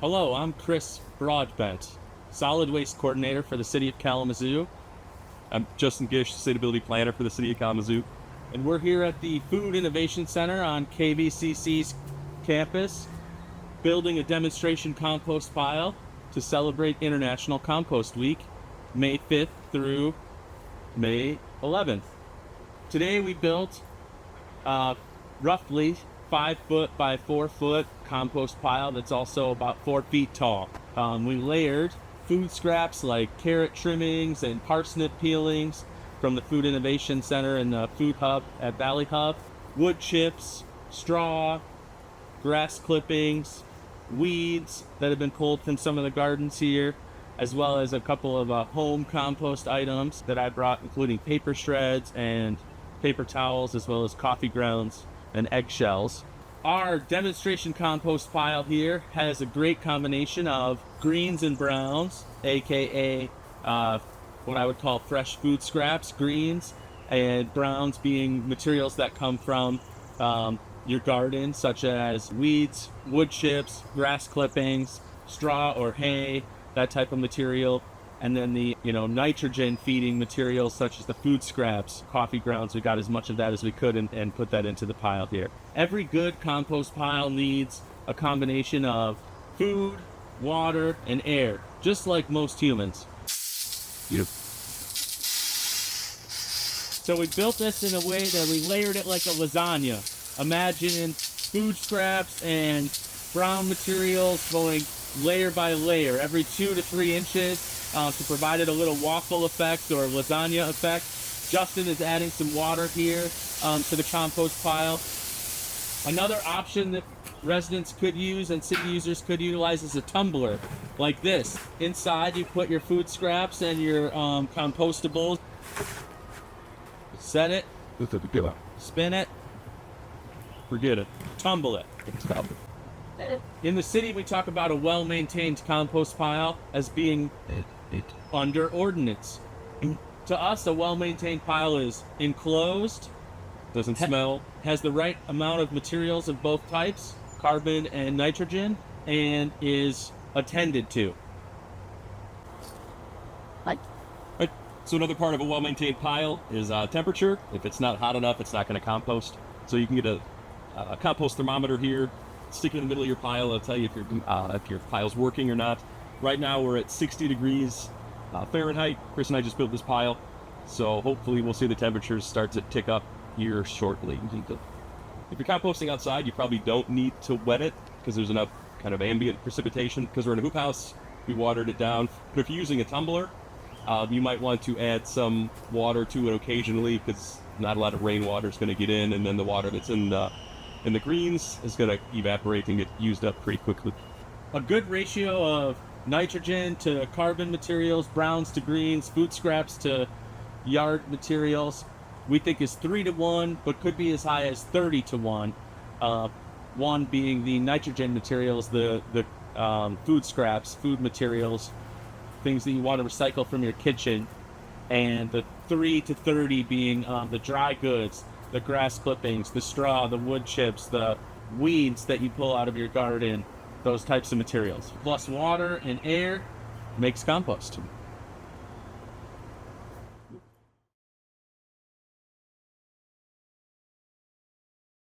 Hello, I'm Chris Broadbent, Solid Waste Coordinator for the City of Kalamazoo. I'm Justin Gish, Sustainability Planner for the City of Kalamazoo. And we're here at the Food Innovation Center on KVCC's campus, building a demonstration compost pile to celebrate International Compost Week, May 5th through May 11th. Today we built roughly 5 foot by 4 foot compost pile that's also about 4 feet tall. We layered food scraps like carrot trimmings and parsnip peelings from the Food Innovation Center and the Food Hub at Valley Hub, wood chips, straw, grass clippings, weeds that have been pulled from some of the gardens here, as well as a couple of home compost items that I brought, including paper shreds and paper towels, as well as coffee grounds and eggshells. Our demonstration compost pile here has a great combination of greens and browns, aka what I would call fresh food scraps, greens, and browns being materials that come from your garden, such as weeds, wood chips, grass clippings, straw or hay, that type of material. And then the nitrogen feeding materials such as the food scraps, coffee grounds. We got as much of that as we could and put that into the pile here. Every good compost pile needs a combination of food, water, and air, just like most humans. Yep. So we built this in a way that we layered it like a lasagna. Imagine food scraps and brown materials going layer by layer, every 2 to 3 inches. To provide it a little waffle effect or lasagna effect. Justin is adding some water here to the compost pile. Another option that residents could use and city users could utilize is a tumbler like this. Inside you put your food scraps and your compostables. Set it, spin it, Forget it. tumble it. In the city, we talk about a well-maintained compost pile as being under ordinance. To us, a well-maintained pile is enclosed, Doesn't smell. has the right amount of materials of both types, carbon and nitrogen, and is attended to. Right. So another part of a well-maintained pile is temperature. If it's not hot enough, it's not going to compost. So you can get a compost thermometer here, stick it in the middle of your pile. It'll tell you if your pile's working or not. Right now we're at 60 degrees Fahrenheit. Chris and I just built this pile, so hopefully we'll see the temperatures start to tick up here shortly. If you're composting outside, you probably don't need to wet it because there's enough kind of ambient precipitation. Because we're in a hoop house, we watered it down. But if you're using a tumbler, you might want to add some water to it occasionally because not a lot of rainwater is going to get in, and then the water that's in the greens is going to evaporate and get used up pretty quickly. A good ratio of nitrogen to carbon materials, browns to greens, food scraps to yard materials, we think is 3 to 1, but could be as high as 30 to 1. One being the nitrogen materials, the food scraps, food materials, things that you want to recycle from your kitchen, and the 3 to 30 being the dry goods, the grass clippings, the straw, the wood chips, the weeds that you pull out of your garden, those types of materials. Plus water and air makes compost.